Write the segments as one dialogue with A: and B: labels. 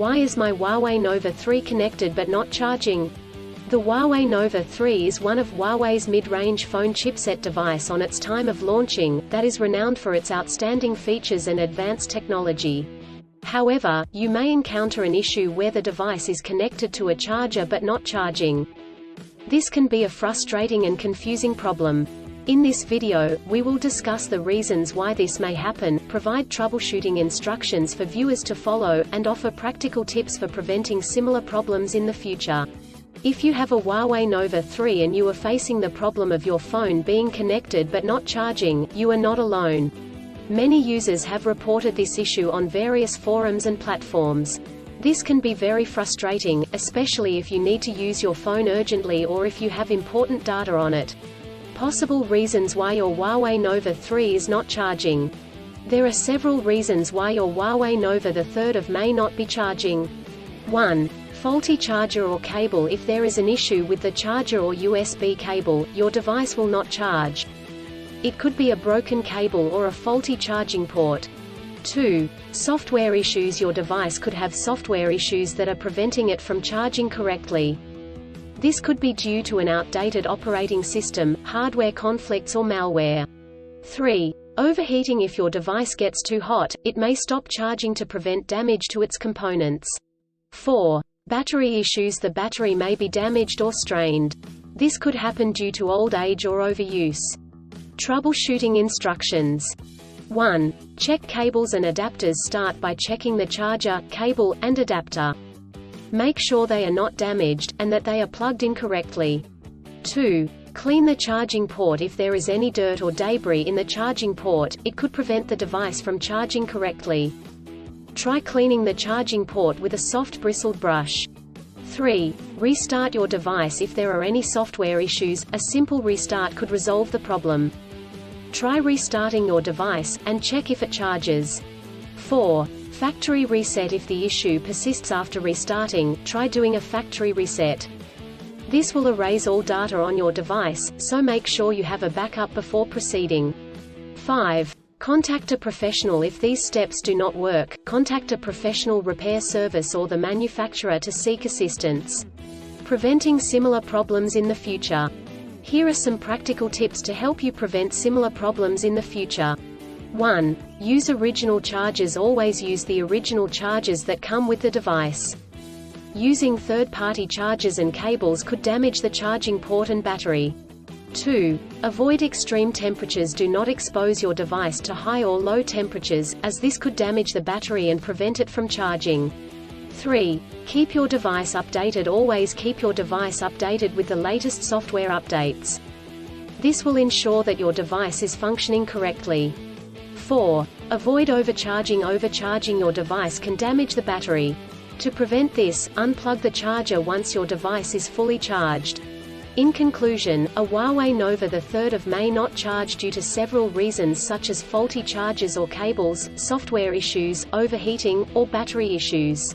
A: Why is my Huawei Nova 3 connected but not charging? The Huawei Nova 3 is one of Huawei's mid-range phone chipset device on its time of launching, that is renowned for its outstanding features and advanced technology. However, you may encounter an issue where the device is connected to a charger but not charging. This can be a frustrating and confusing problem. In this video, we will discuss the reasons why this may happen, provide troubleshooting instructions for viewers to follow, and offer practical tips for preventing similar problems in the future. If you have a Huawei Nova 3 and you are facing the problem of your phone being connected but not charging, you are not alone. Many users have reported this issue on various forums and platforms. This can be very frustrating, especially if you need to use your phone urgently or if you have important data on it. Possible reasons why your Huawei Nova 3 is not charging. There are several reasons why your Huawei Nova 3 may not be charging. 1. Faulty charger or cable. If there is an issue with the charger or USB cable, your device will not charge. It could be a broken cable or a faulty charging port. 2. Software issues. Your device could have software issues that are preventing it from charging correctly. This could be due to an outdated operating system, hardware conflicts or malware. 3. Overheating. If your device gets too hot, it may stop charging to prevent damage to its components. 4. Battery issues. The battery may be damaged or strained. This could happen due to old age or overuse. Troubleshooting instructions. 1. Check cables and adapters. Start by checking the charger, cable, and adapter. Make sure they are not damaged, and that they are plugged in correctly. 2. Clean the charging port. If there is any dirt or debris in the charging port, it could prevent the device from charging correctly. Try cleaning the charging port with a soft bristled brush. 3. Restart your device. If there are any software issues, a simple restart could resolve the problem. Try restarting your device, and check if it charges. 4. Factory reset. If the issue persists after restarting, try doing a factory reset. This will erase all data on your device, so make sure you have a backup before proceeding. 5. Contact a professional. If these steps do not work, contact a professional repair service or the manufacturer to seek assistance. Preventing similar problems in the future. Here are some practical tips to help you prevent similar problems in the future. 1. Use original chargers. Always use the original chargers that come with the device. Using third-party chargers and cables could damage the charging port and battery. 2. Avoid extreme temperatures. Do not expose your device to high or low temperatures, as this could damage the battery and prevent it from charging. 3. Keep your device updated. Always keep your device updated with the latest software updates. This will ensure that your device is functioning correctly. 4. Avoid overcharging. Overcharging your device can damage the battery. To prevent this, unplug the charger once your device is fully charged. In conclusion, a Huawei Nova 3 may not charge due to several reasons such as faulty chargers or cables, software issues, overheating, or battery issues.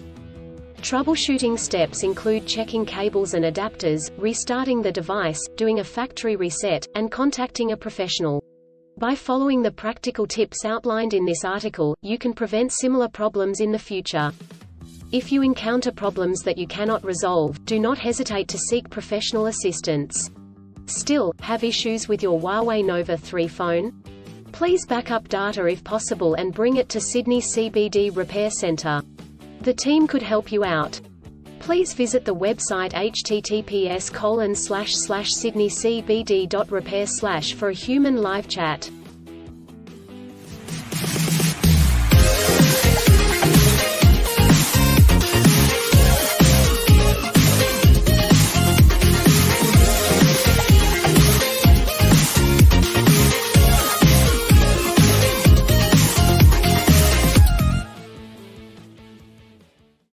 A: Troubleshooting steps include checking cables and adapters, restarting the device, doing a factory reset, and contacting a professional. By following the practical tips outlined in this article, you can prevent similar problems in the future. If you encounter problems that you cannot resolve, do not hesitate to seek professional assistance. Still, have issues with your Huawei Nova 3 phone? Please back up data if possible and bring it to Sydney CBD Repair Centre. The team could help you out. Please visit the website https://sydneycbd.repair/ for a human live chat.